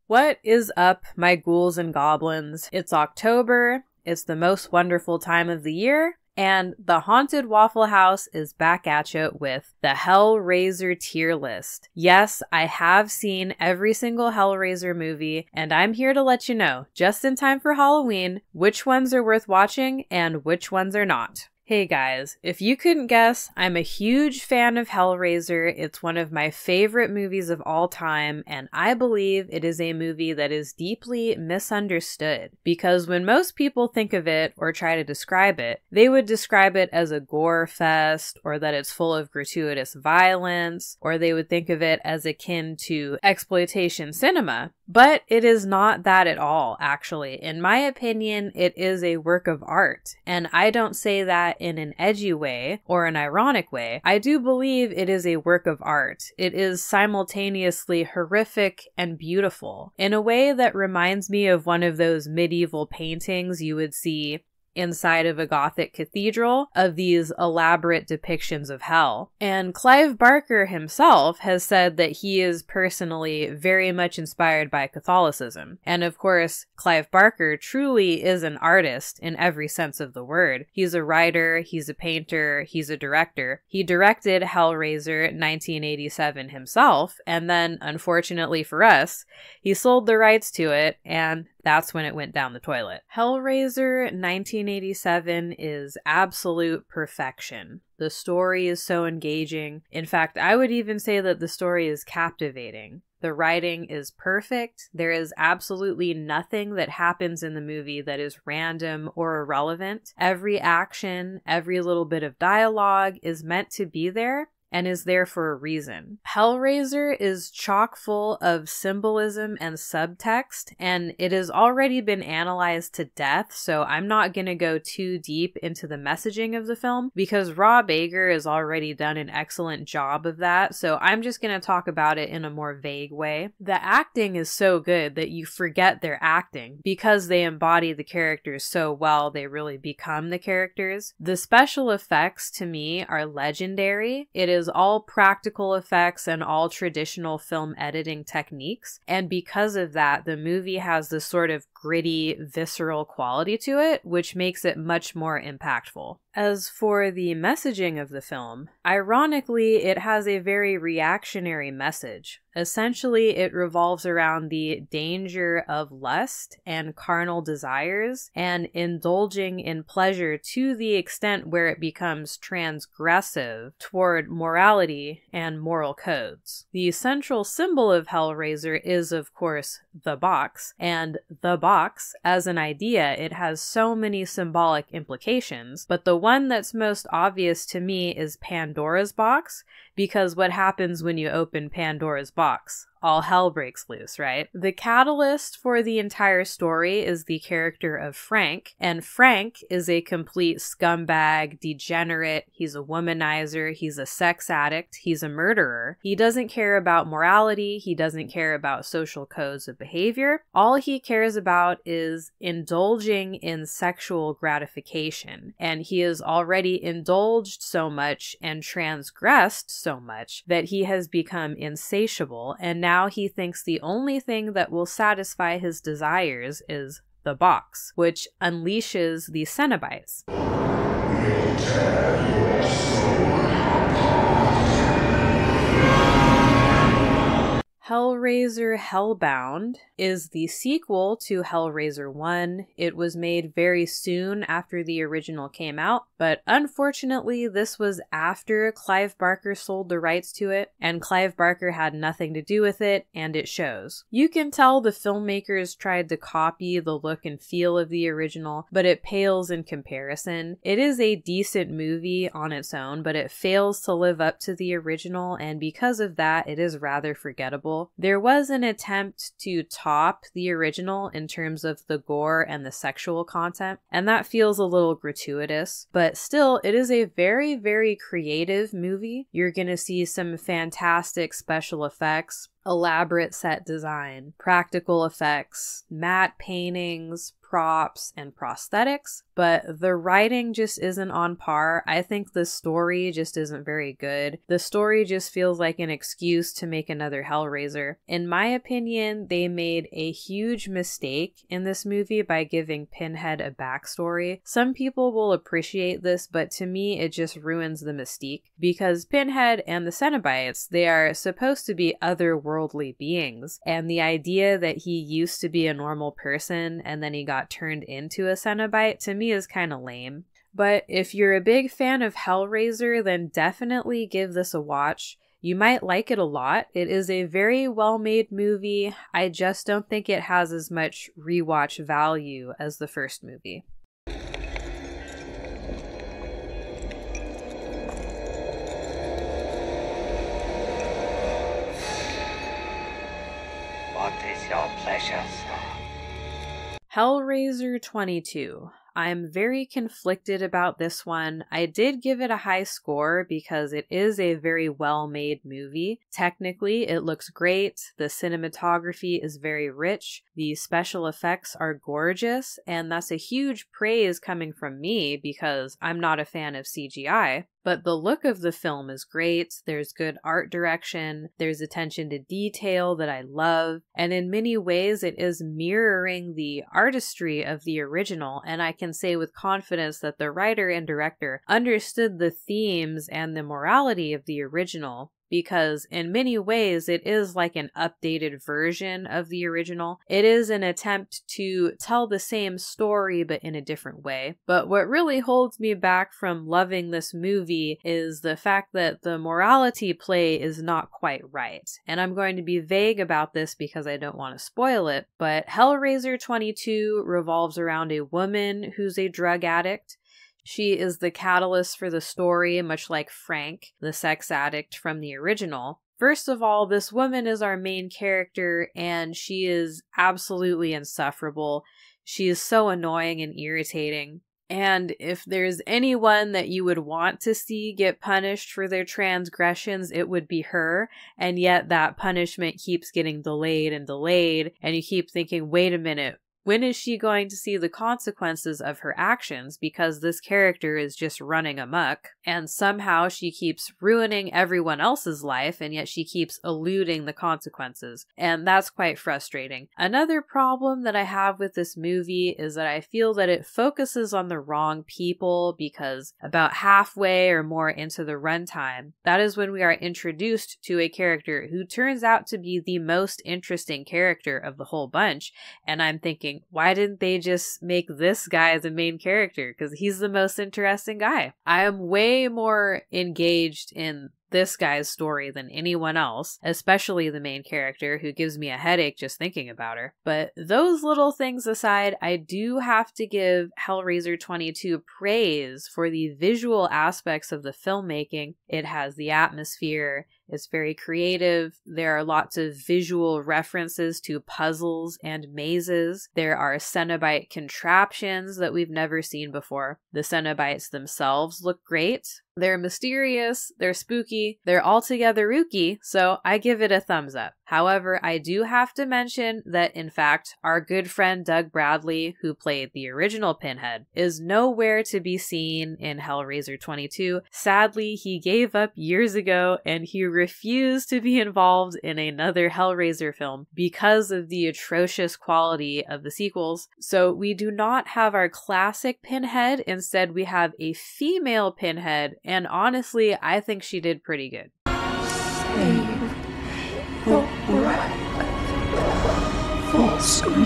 What is up, my ghouls and goblins? It's October, it's the most wonderful time of the year, and the Haunted Waffle House is back at you with the Hellraiser tier list. Yes, I have seen every single Hellraiser movie, and I'm here to let you know, just in time for Halloween, which ones are worth watching and which ones are not. Hey guys, if you couldn't guess, I'm a huge fan of Hellraiser. It's one of my favorite movies of all time, and I believe it is a movie that is deeply misunderstood. Because when most people think of it or try to describe it, they would describe it as a gore fest, or that it's full of gratuitous violence, or they would think of it as akin to exploitation cinema. But it is not that at all, actually. In my opinion, it is a work of art, and I don't say that in an edgy way or an ironic way. I do believe it is a work of art. It is simultaneously horrific and beautiful in a way that reminds me of one of those medieval paintings you would see inside of a Gothic cathedral of these elaborate depictions of hell. And Clive Barker himself has said that he is personally very much inspired by Catholicism. And of course, Clive Barker truly is an artist in every sense of the word. He's a writer, he's a painter, he's a director. He directed Hellraiser 1987 himself, and then, unfortunately for us, he sold the rights to it, and that's when it went down the toilet. Hellraiser 1987 is absolute perfection. The story is so engaging. In fact, I would even say that the story is captivating. The writing is perfect. There is absolutely nothing that happens in the movie that is random or irrelevant. Every action, every little bit of dialogue is meant to be there and is there for a reason. Hellraiser is chock full of symbolism and subtext, and it has already been analyzed to death, so I'm not going to go too deep into the messaging of the film because Rob Ager has already done an excellent job of that, so I'm just going to talk about it in a more vague way. The acting is so good that you forget they're acting because they embody the characters so well, they really become the characters. The special effects to me are legendary. It is all practical effects and all traditional film editing techniques, and because of that, the movie has this sort of gritty, visceral quality to it, which makes it much more impactful. As for the messaging of the film, ironically, it has a very reactionary message. Essentially, it revolves around the danger of lust and carnal desires and indulging in pleasure to the extent where it becomes transgressive toward morality and moral codes. The central symbol of Hellraiser is, of course, the box, and the box, as an idea, it has so many symbolic implications, but the one that's most obvious to me is Pandora's box, because what happens when you open Pandora's box? All hell breaks loose, right? The catalyst for the entire story is the character of Frank, and Frank is a complete scumbag, degenerate, he's a womanizer, he's a sex addict, he's a murderer. He doesn't care about morality, he doesn't care about social codes of behavior. All he cares about is indulging in sexual gratification, and he has already indulged so much and transgressed so much that he has become insatiable, and now he thinks the only thing that will satisfy his desires is the box, which unleashes the Cenobites. Hellraiser Hellbound is the sequel to Hellraiser 1. It was made very soon after the original came out, but unfortunately this was after Clive Barker sold the rights to it, and Clive Barker had nothing to do with it, and it shows. You can tell the filmmakers tried to copy the look and feel of the original, but it pales in comparison. It is a decent movie on its own, but it fails to live up to the original, and because of that, it is rather forgettable. There was an attempt to top the original in terms of the gore and the sexual content, and that feels a little gratuitous, but still, it is a very, very creative movie. You're gonna see some fantastic special effects. elaborate set design, practical effects, matte paintings, props, and prosthetics, but the writing just isn't on par. I think the story just isn't very good. The story just feels like an excuse to make another Hellraiser. In my opinion, they made a huge mistake in this movie by giving Pinhead a backstory. Some people will appreciate this, but to me it just ruins the mystique, because Pinhead and the Cenobites, they are supposed to be otherworldly beings, and the idea that he used to be a normal person and then he got turned into a Cenobite, to me is kind of lame. But if you're a big fan of Hellraiser, then definitely give this a watch. You might like it a lot. It is a very well-made movie. I just don't think it has as much rewatch value as the first movie. What is your pleasure, sir? Hellraiser 22. I'm very conflicted about this one. I did give it a high score because it is a very well-made movie. Technically, it looks great. The cinematography is very rich. The special effects are gorgeous, and that's a huge praise coming from me because I'm not a fan of CGI. But the look of the film is great, there's good art direction, there's attention to detail that I love, and in many ways it is mirroring the artistry of the original, and I can say with confidence that the writer and director understood the themes and the morality of the original, because in many ways it is like an updated version of the original. It is an attempt to tell the same story but in a different way. But what really holds me back from loving this movie is the fact that the morality play is not quite right. And I'm going to be vague about this because I don't want to spoil it, but Hellraiser 22 revolves around a woman who's a drug addict. She is the catalyst for the story, much like Frank, the sex addict from the original. First of all, this woman is our main character, and she is absolutely insufferable. She is so annoying and irritating. And if there's anyone that you would want to see get punished for their transgressions, it would be her. And yet that punishment keeps getting delayed, and you keep thinking, wait a minute, when is she going to see the consequences of her actions? Because this character is just running amok, and somehow she keeps ruining everyone else's life, and yet she keeps eluding the consequences. And that's quite frustrating. Another problem that I have with this movie is that I feel that it focuses on the wrong people, because about halfway or more into the runtime, that is when we are introduced to a character who turns out to be the most interesting character of the whole bunch, and I'm thinking, why didn't they just make this guy the main character? Because he's the most interesting guy. I am way more engaged in this guy's story than anyone else, especially the main character, who gives me a headache just thinking about her. But those little things aside, I do have to give Hellraiser 22 praise for the visual aspects of the filmmaking. It has the atmosphere, it's very creative, there are lots of visual references to puzzles and mazes, there are Cenobite contraptions that we've never seen before. The Cenobites themselves look great. They're mysterious, they're spooky, they're altogether ooky, so I give it a thumbs up. However, I do have to mention that, in fact, our good friend Doug Bradley, who played the original Pinhead, is nowhere to be seen in Hellraiser 22. Sadly, he gave up years ago, and he refused to be involved in another Hellraiser film because of the atrocious quality of the sequels. So we do not have our classic Pinhead, instead we have a female Pinhead, and honestly, I think she did pretty good. Save the breath for screen.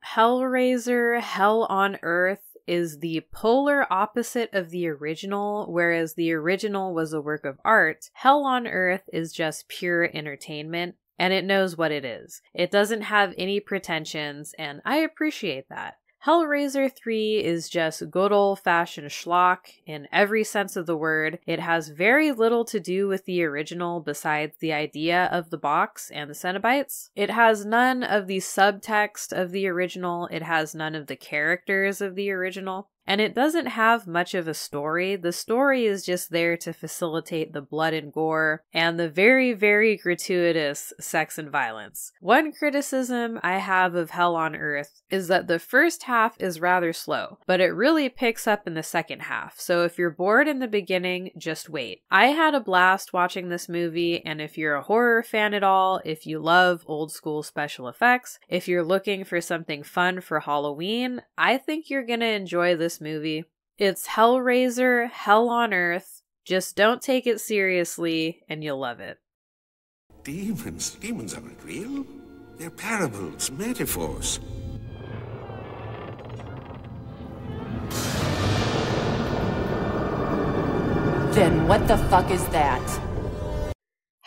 Hellraiser Hell on Earth is the polar opposite of the original, whereas the original was a work of art. Hell on Earth is just pure entertainment, and it knows what it is. It doesn't have any pretensions, and I appreciate that. Hellraiser 3 is just good old-fashioned schlock in every sense of the word. It has very little to do with the original besides the idea of the box and the Cenobites. It has none of the subtext of the original. It has none of the characters of the original. and it doesn't have much of a story. The story is just there to facilitate the blood and gore and the very, very gratuitous sex and violence. One criticism I have of Hell on Earth is that the first half is rather slow, but it really picks up in the second half. So if you're bored in the beginning, just wait. I had a blast watching this movie, and if you're a horror fan at all, if you love old school special effects, if you're looking for something fun for Halloween, I think you're gonna enjoy this movie. It's Hellraiser, Hell on Earth. Just don't take it seriously, and you'll love it. Demons? Demons aren't real. They're parables, metaphors. Then what the fuck is that?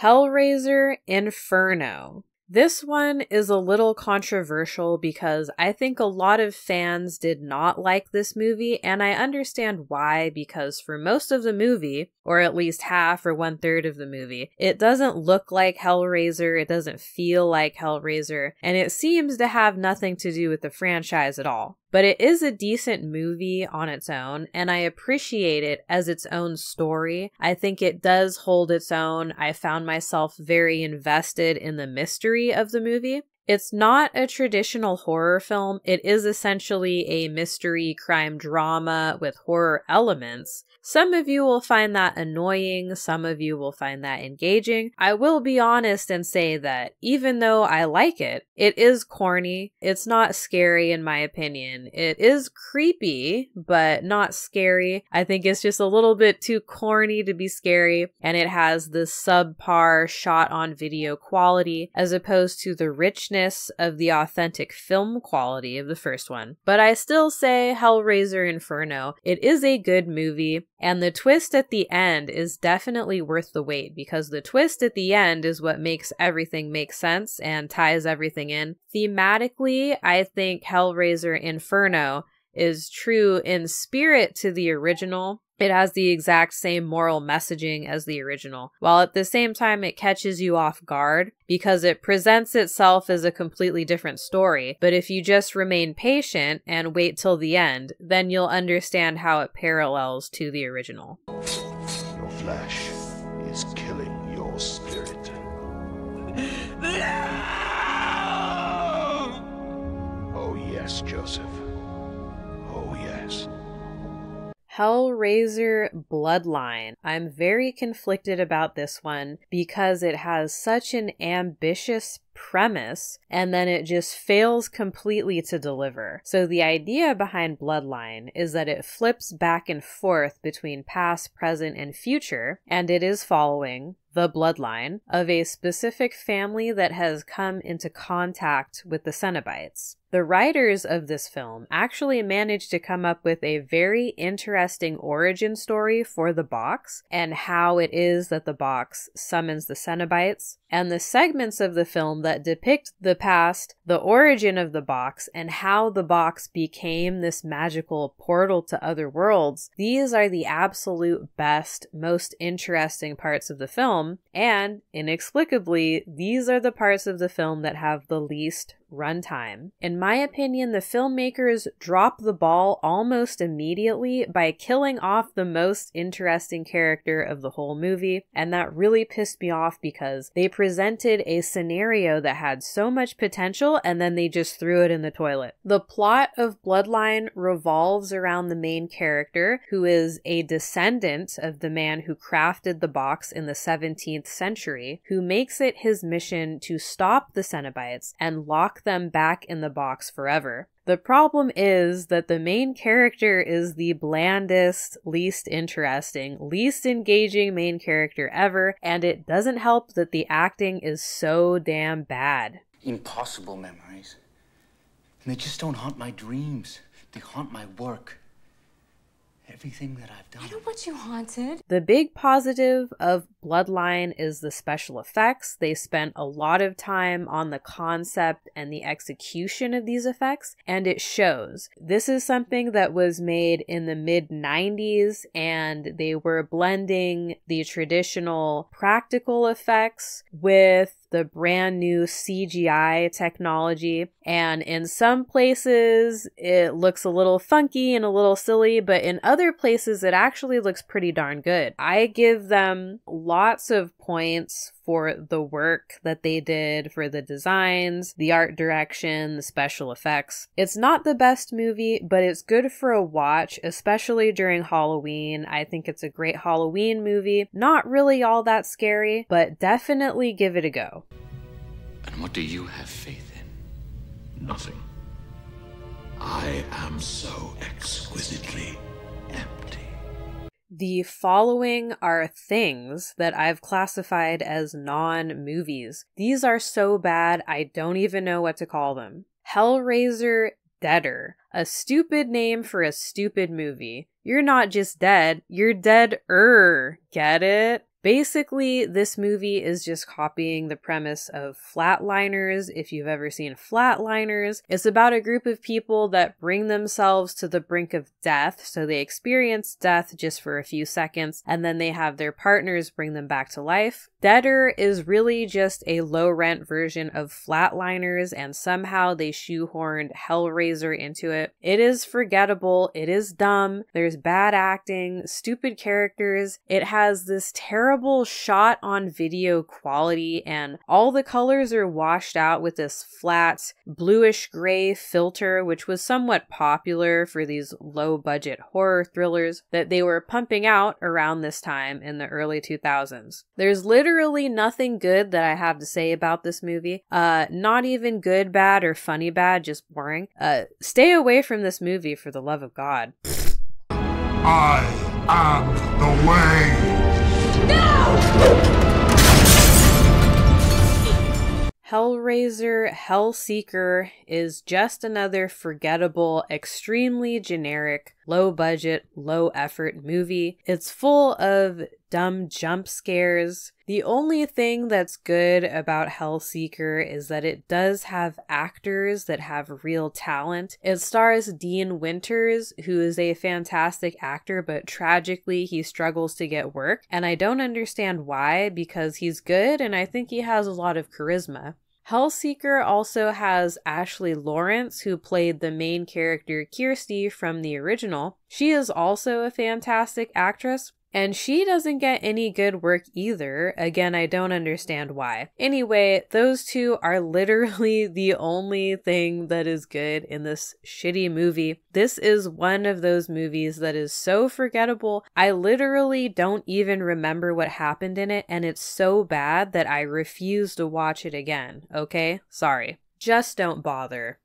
Hellraiser Inferno. This one is a little controversial because I think a lot of fans did not like this movie, and I understand why, because for most of the movie, or at least half or 1/3 of the movie, it doesn't look like Hellraiser, it doesn't feel like Hellraiser, and it seems to have nothing to do with the franchise at all. But it is a decent movie on its own, and I appreciate it as its own story. I think it does hold its own. I found myself very invested in the mystery of the movie. It's not a traditional horror film. It is essentially a mystery crime drama with horror elements. Some of you will find that annoying, some of you will find that engaging. I will be honest and say that even though I like it, it is corny. It's not scary in my opinion. It is creepy, but not scary. I think it's just a little bit too corny to be scary, and it has this subpar shot on video quality as opposed to the richness of the authentic film quality of the first one. But I still say Hellraiser Inferno. It is a good movie. And the twist at the end is definitely worth the wait, because the twist at the end is what makes everything make sense and ties everything in. Thematically, I think Hellraiser Inferno is true in spirit to the original. It has the exact same moral messaging as the original, while at the same time it catches you off guard because it presents itself as a completely different story. But if you just remain patient and wait till the end, then you'll understand how it parallels to the original. Your flesh is killing your spirit. Oh yes, Joseph. Oh yes. Hellraiser Bloodline. I'm very conflicted about this one because it has such an ambitious premise and then it just fails completely to deliver. So the idea behind Bloodline is that it flips back and forth between past, present, and future, and it is following the bloodline of a specific family that has come into contact with the Cenobites. The writers of this film actually managed to come up with a very interesting origin story for the box and how it is that the box summons the Cenobites, and the segments of the film that depict the past, the origin of the box, and how the box became this magical portal to other worlds. These are the absolute best, most interesting parts of the film, and inexplicably, these are the parts of the film that have the least runtime. In my opinion, the filmmakers drop the ball almost immediately by killing off the most interesting character of the whole movie, and that really pissed me off because they presented a scenario that had so much potential and then they just threw it in the toilet. The plot of Bloodline revolves around the main character, who is a descendant of the man who crafted the box in the 17th century, who makes it his mission to stop the Cenobites and lock them back in the box forever. The problem is that the main character is the blandest, least interesting, least engaging main character ever, and it doesn't help that the acting is so damn bad. Impossible memories. And they just don't haunt my dreams. They haunt my work. Everything that I've done. I don't want you haunted. The big positive of bloodline is the special effects. They spent a lot of time on the concept and the execution of these effects, and it shows. This is something that was made in the mid-90s, and they were blending the traditional practical effects with the brand new CGI technology, and in some places it looks a little funky and a little silly, but in other places it actually looks pretty darn good. I give them lots of points for the work that they did, for the designs, the art direction, the special effects. It's not the best movie, but it's good for a watch, especially during Halloween. I think it's a great Halloween movie. Not really all that scary, but definitely give it a go. And what do you have faith in? Nothing. I am so exquisitely empty. The following are things that I've classified as non-movies. These are so bad, I don't even know what to call them. Hellraiser Deader. A stupid name for a stupid movie. You're not just dead, you're dead-er. Get it? Basically, this movie is just copying the premise of Flatliners, if you've ever seen Flatliners. It's about a group of people that bring themselves to the brink of death, so they experience death just for a few seconds, and then they have their partners bring them back to life. Deader is really just a low-rent version of Flatliners, and somehow they shoehorned Hellraiser into it. It is forgettable, it is dumb, there's bad acting, stupid characters, it has this terrible shot on video quality, and all the colors are washed out with this flat bluish gray filter, which was somewhat popular for these low budget horror thrillers that they were pumping out around this time in the early 2000s. There's literally nothing good that I have to say about this movie. Not even good bad or funny bad, just boring. Stay away from this movie, for the love of God. I am the way. Hellraiser Hellseeker is just another forgettable, extremely generic, low-budget, low-effort movie. It's full of dumb jump scares. The only thing that's good about Hellseeker is that it does have actors that have real talent. It stars Dean Winters, who is a fantastic actor, but tragically he struggles to get work. And I don't understand why, because he's good and I think he has a lot of charisma. Hellseeker also has Ashley Lawrence, who played the main character Kirsty from the original. She is also a fantastic actress, and she doesn't get any good work either. Again, I don't understand why. Anyway, those two are literally the only thing that is good in this shitty movie. This is one of those movies that is so forgettable. I literally don't even remember what happened in it, and it's so bad that I refuse to watch it again, okay? Sorry. Just don't bother.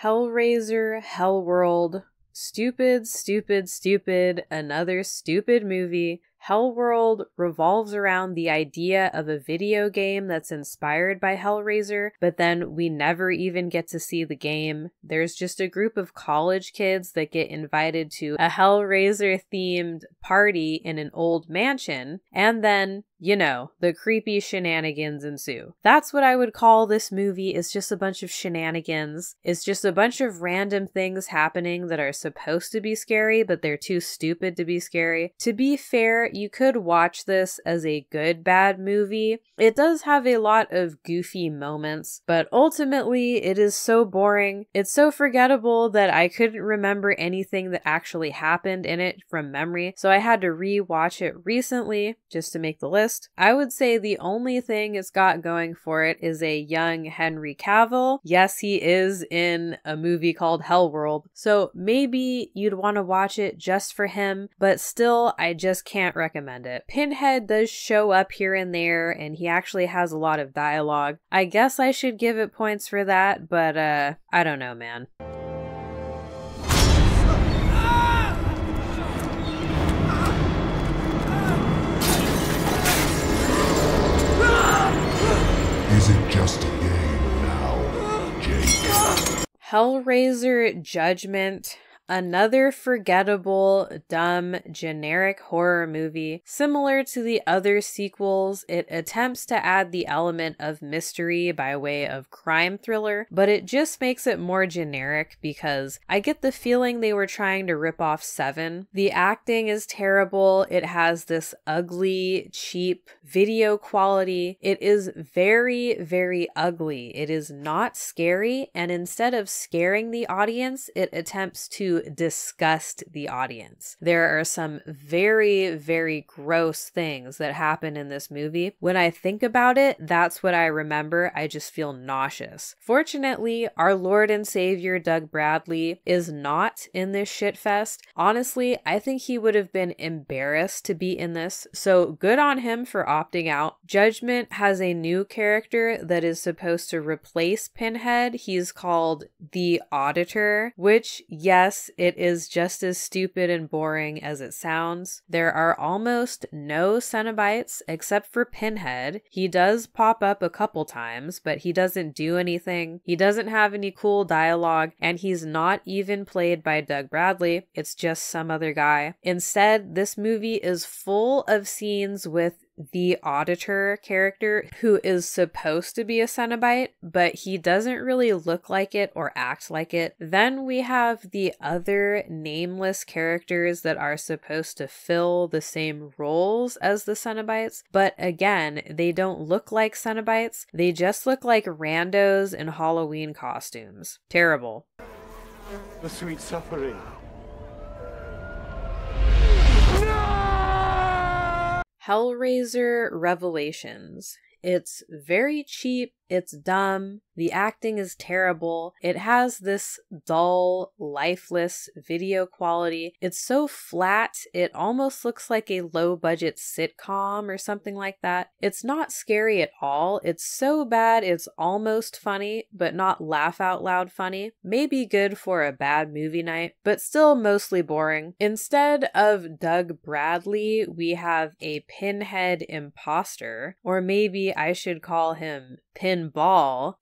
Hellraiser Hellworld. Stupid, stupid, stupid. Another stupid movie. Hellworld revolves around the idea of a video game that's inspired by Hellraiser, but then we never even get to see the game. There's just a group of college kids that get invited to a Hellraiser-themed party in an old mansion, and then, you know, the creepy shenanigans ensue. That's what I would call this movie. It's just a bunch of shenanigans. It's just a bunch of random things happening that are supposed to be scary, but they're too stupid to be scary. To be fair, you could watch this as a good bad movie. It does have a lot of goofy moments, but ultimately it is so boring. It's so forgettable that I couldn't remember anything that actually happened in it from memory, so I had to re-watch it recently just to make the list. I would say the only thing it's got going for it is a young Henry Cavill. Yes, he is in a movie called Hellworld, so maybe you'd want to watch it just for him, but still, I just can't recommend it. Pinhead does show up here and there, and he actually has a lot of dialogue. I guess I should give it points for that, but I don't know, man. Is it just a game now, Jake? Hellraiser Judgment. Another forgettable, dumb, generic horror movie. Similar to the other sequels, it attempts to add the element of mystery by way of crime thriller, but it just makes it more generic because I get the feeling they were trying to rip off Seven. The acting is terrible. It has this ugly, cheap video quality. It is very, very ugly. It is not scary, and instead of scaring the audience, it attempts to disgust the audience. There are some very, very gross things that happen in this movie. When I think about it, that's what I remember. I just feel nauseous. Fortunately, our Lord and Savior Doug Bradley is not in this shitfest. Honestly, I think he would have been embarrassed to be in this, so good on him for opting out. Judgment has a new character that is supposed to replace Pinhead. He's called the Auditor, which, yes, it is just as stupid and boring as it sounds. There are almost no Cenobites except for Pinhead. He does pop up a couple times, but he doesn't do anything. He doesn't have any cool dialogue, and he's not even played by Doug Bradley. It's just some other guy. Instead, this movie is full of scenes with the Auditor character, who is supposed to be a Cenobite, but he doesn't really look like it or act like it. Then we have the other nameless characters that are supposed to fill the same roles as the Cenobites, but again, they don't look like Cenobites. They just look like randos in Halloween costumes. Terrible. The sweet suffering. Hellraiser Revelations. It's very cheap, it's dumb, the acting is terrible, it has this dull, lifeless video quality, it's so flat, it almost looks like a low-budget sitcom or something like that. It's not scary at all, it's so bad it's almost funny, but not laugh-out-loud funny. Maybe good for a bad movie night, but still mostly boring. Instead of Doug Bradley, we have a Pinhead imposter, or maybe I should call him Pinball,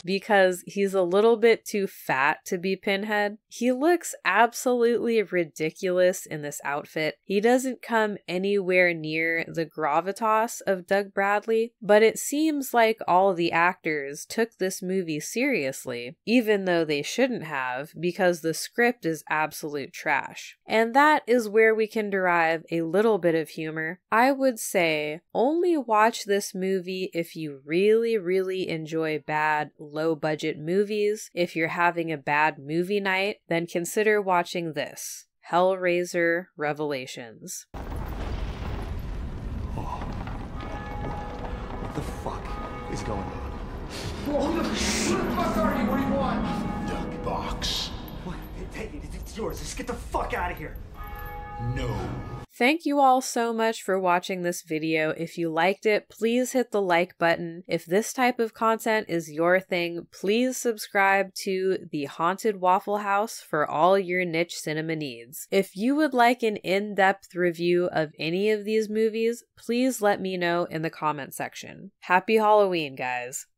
because he's a little bit too fat to be Pinhead. He looks absolutely ridiculous in this outfit. He doesn't come anywhere near the gravitas of Doug Bradley, but it seems like all the actors took this movie seriously, even though they shouldn't have, because the script is absolute trash. And that is where we can derive a little bit of humor. I would say only watch this movie if you really, really enjoy bad, low-budget movies. If you're having a bad movie night, then consider watching this, Hellraiser Revelations. What the fuck is going on? Who the fuck are you? What do you want? The box. What? Take it. It's yours. Just get the fuck out of here. No. Thank you all so much for watching this video. If you liked it, please hit the like button. If this type of content is your thing, please subscribe to the Haunted Waffle House for all your niche cinema needs. If you would like an in-depth review of any of these movies, please let me know in the comment section. Happy Halloween, guys!